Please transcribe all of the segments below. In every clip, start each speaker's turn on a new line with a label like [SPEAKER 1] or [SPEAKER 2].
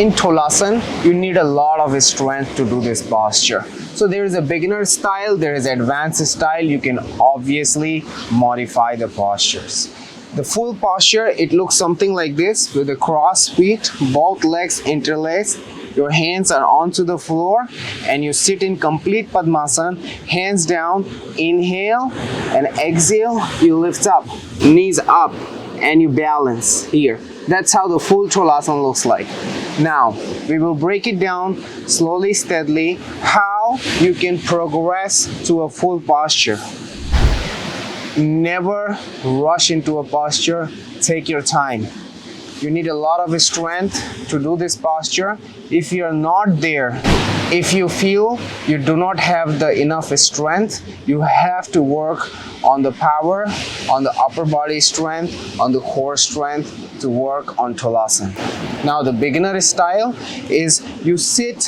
[SPEAKER 1] In Tolasana, you need a lot of strength to do this posture. So there is a beginner style, there is advanced style. You can obviously modify the postures. The full posture, it looks something like this with the cross feet, both legs interlaced. Your hands are onto the floor and you sit in complete padmasana, hands down, inhale and exhale, you lift up, knees up and you balance here. That's how the full Tolasana looks like. Now, we will break it down slowly, steadily, how you can progress to a full posture. Never rush into a posture, take your time. You need a lot of strength to do this posture. If you're not there, if you feel you do not have the enough strength, you have to work on the power, on the upper body strength, on the core strength to work on Tolasana. Now the beginner style is you sit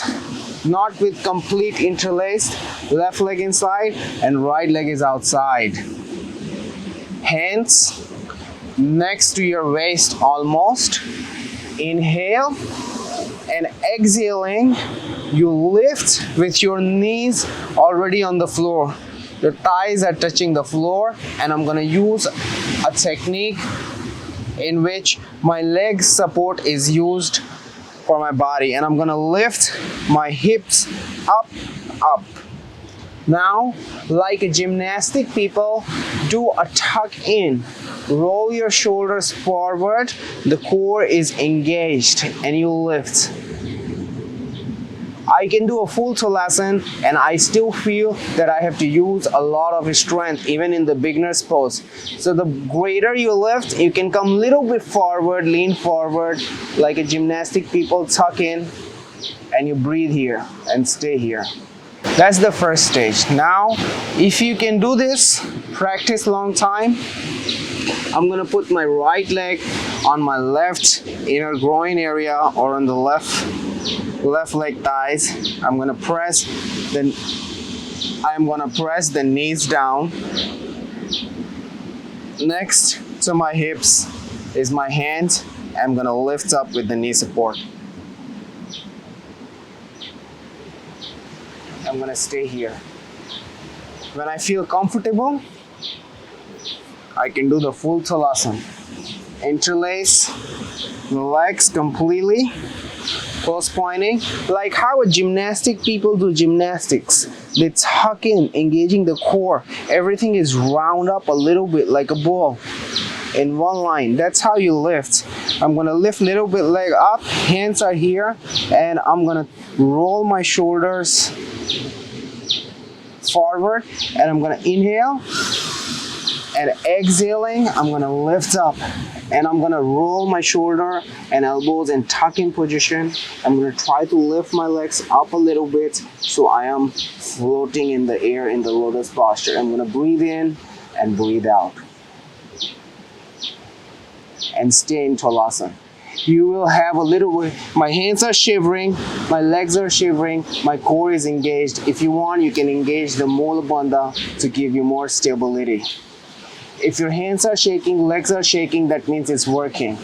[SPEAKER 1] not with complete interlaced, left leg inside and right leg is outside. Hands next to your waist almost. Inhale and exhaling, you lift with your knees already on the floor. Your thighs are touching the floor, and I'm going to use a technique in which my leg support is used for my body, and I'm going to lift my hips up. Now, like a gymnastic people, do a tuck in. Roll your shoulders forward, the core is engaged and you lift. I can do a full Tolasana and I still feel that I have to use a lot of strength even in the beginner's pose. So the greater you lift, you can come a little bit forward, lean forward like a gymnastic people, tuck in and you breathe here and stay here. That's the first stage. Now, if you can do this, practice long time. I'm gonna put my right leg on my left inner groin area or on the left leg thighs. I'm gonna press the knees down. Next to my hips is my hand. I'm gonna lift up with the knee support. I'm gonna stay here. When I feel comfortable, I can do the full Tolasana. Interlace the legs completely, close pointing, like how a gymnastic people do gymnastics. They tuck in, engaging the core. Everything is round up a little bit like a ball in one line. That's how you lift. I'm gonna lift a little bit leg up, hands are here, and I'm gonna roll my shoulders forward, and I'm gonna inhale, and exhaling, I'm gonna lift up, and I'm gonna roll my shoulder and elbows in tuck in position. I'm gonna try to lift my legs up a little bit so I am floating in the air in the lotus posture. I'm gonna breathe in and breathe out and stay in Tolasana. You will have a little bit, my hands are shivering, my legs are shivering, my core is engaged. If you want, you can engage the Mula Bandha to give you more stability. If your hands are shaking, legs are shaking, that means it's working.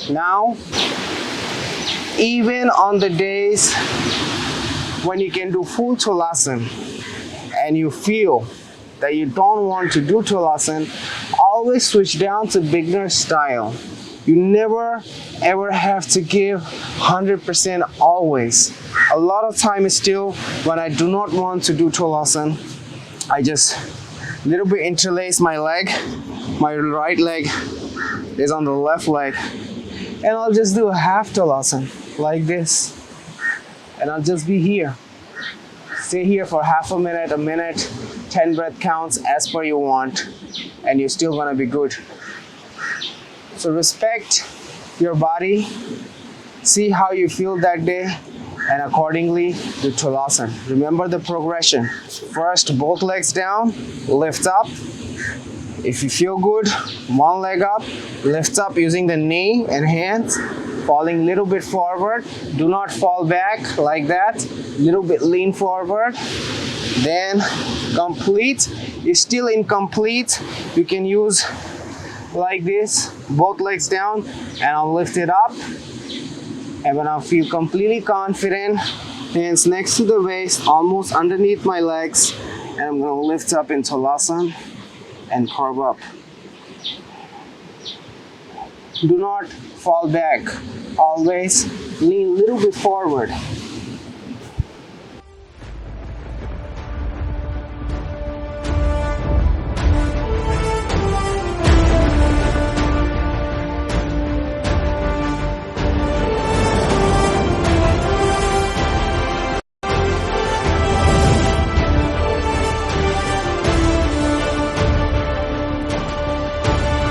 [SPEAKER 1] Now, even on the days when you can do full Tolasana and you feel that you don't want to do Tolasana, always switch down to beginner style. You never ever have to give 100% always. A lot of time still when I do not want to do Tolasana, I just little bit interlace my leg. My right leg is on the left leg. And I'll just do a half Tolasana like this. And I'll just be here. Stay here for half a minute, 10 breath counts as per you want. And you're still gonna be good. So respect your body. See how you feel that day. And accordingly, do Tolasana. Remember the progression. First, both legs down, lift up. If you feel good, one leg up, lift up using the knee and hands, falling a little bit forward. Do not fall back like that. Little bit lean forward. Then complete. Is still incomplete. You can use like this, both legs down, and I'll lift it up. And when I feel completely confident, hands next to the waist, almost underneath my legs, and I'm going to lift up in Tolasana and curve up. Do not fall back. Always lean a little bit forward.